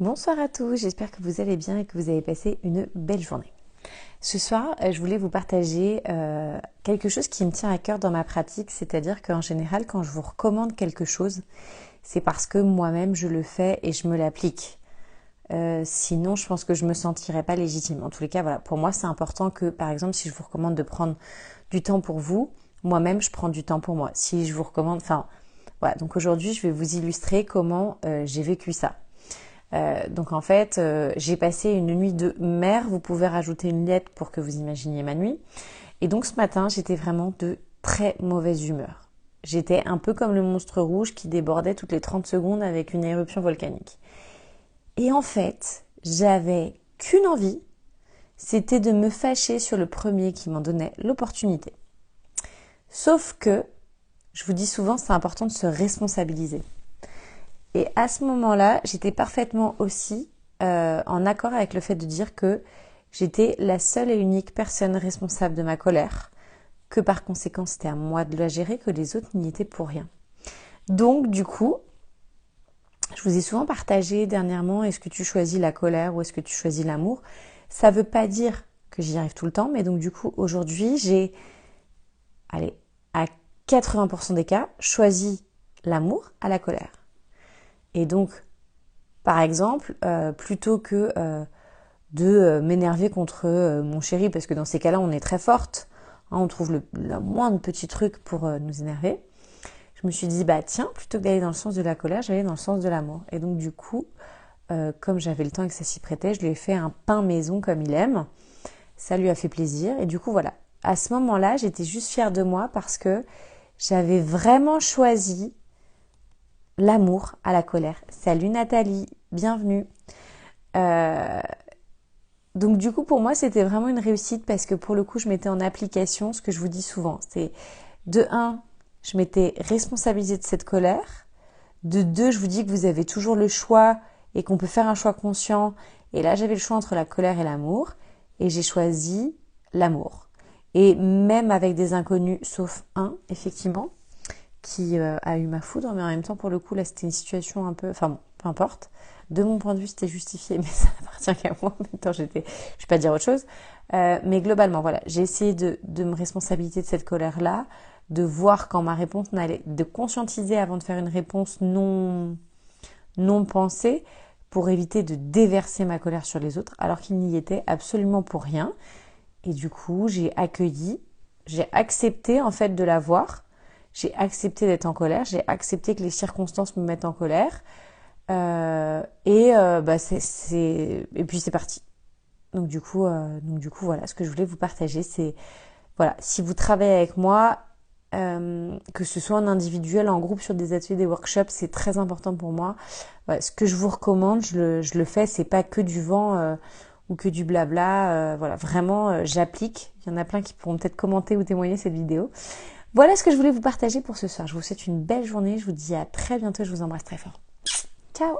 Bonsoir à tous, j'espère que vous allez bien et que vous avez passé une belle journée. Ce soir, je voulais vous partager quelque chose qui me tient à cœur dans ma pratique, c'est-à-dire qu'en général, quand je vous recommande quelque chose, c'est parce que moi-même je le fais et je me l'applique. Sinon, je pense que je me sentirais pas légitime. En tous les cas, voilà, pour moi, c'est important que, par exemple, si je vous recommande de prendre du temps pour vous, moi-même, je prends du temps pour moi. Si je vous recommande, enfin, voilà. Donc aujourd'hui, je vais vous illustrer comment j'ai vécu ça. Donc en fait, j'ai passé une nuit de mer. Vous pouvez rajouter une lettre pour que vous imaginiez ma nuit. Et donc ce matin, j'étais vraiment de très mauvaise humeur. J'étais un peu comme le monstre rouge qui débordait toutes les 30 secondes avec une éruption volcanique. Et en fait, j'avais qu'une envie, c'était de me fâcher sur le premier qui m'en donnait l'opportunité. Sauf que, je vous dis souvent, c'est important de se responsabiliser. Et à ce moment-là, j'étais parfaitement aussi en accord avec le fait de dire que j'étais la seule et unique personne responsable de ma colère, que par conséquent c'était à moi de la gérer, que les autres n'y étaient pour rien. Donc du coup, je vous ai souvent partagé dernièrement, est-ce que tu choisis la colère ou est-ce que tu choisis l'amour? Ça ne veut pas dire que j'y arrive tout le temps, mais donc du coup aujourd'hui j'ai, allez, à 80% des cas, choisi l'amour à la colère. Et donc, par exemple, plutôt que de m'énerver contre mon chéri, parce que dans ces cas-là, on est très forte, hein, on trouve le moindre petit truc pour nous énerver, je me suis dit, bah tiens, plutôt que d'aller dans le sens de la colère, j'allais dans le sens de l'amour. Et donc du coup, comme j'avais le temps et que ça s'y prêtait, je lui ai fait un pain maison comme il aime. Ça lui a fait plaisir. Et du coup, voilà. À ce moment-là, j'étais juste fière de moi parce que j'avais vraiment choisi l'amour à la colère. Salut Nathalie, bienvenue. Donc du coup pour moi c'était vraiment une réussite parce que pour le coup je mettais en application ce que je vous dis souvent. C'est de 1, je m'étais responsabilisée de cette colère. De 2, je vous dis que vous avez toujours le choix et qu'on peut faire un choix conscient. Et là j'avais le choix entre la colère et l'amour. Et j'ai choisi l'amour. Et même avec des inconnus, sauf un effectivement, qui a eu ma foudre, mais en même temps pour le coup là c'était une situation un peu, enfin bon, peu importe. De mon point de vue c'était justifié, mais ça n'appartient qu'à moi. En même temps je vais pas dire autre chose. Mais globalement voilà, j'ai essayé de me responsabiliser de cette colère là, de voir quand ma réponse n'allait, de conscientiser avant de faire une réponse non pensée pour éviter de déverser ma colère sur les autres alors qu'il n'y était absolument pour rien. Et du coup j'ai accueilli, j'ai accepté en fait de la voir. J'ai accepté d'être en colère, j'ai accepté que les circonstances me mettent en colère, et puis c'est parti. Donc du coup, voilà, ce que je voulais vous partager, c'est voilà, si vous travaillez avec moi, que ce soit en individuel, en groupe, sur des ateliers, des workshops, c'est très important pour moi. Voilà, ce que je vous recommande, je le fais, c'est pas que du vent ou que du blabla. Voilà, vraiment, j'applique. Il y en a plein qui pourront peut-être commenter ou témoigner cette vidéo. Voilà ce que je voulais vous partager pour ce soir. Je vous souhaite une belle journée. Je vous dis à très bientôt. Je vous embrasse très fort. Ciao!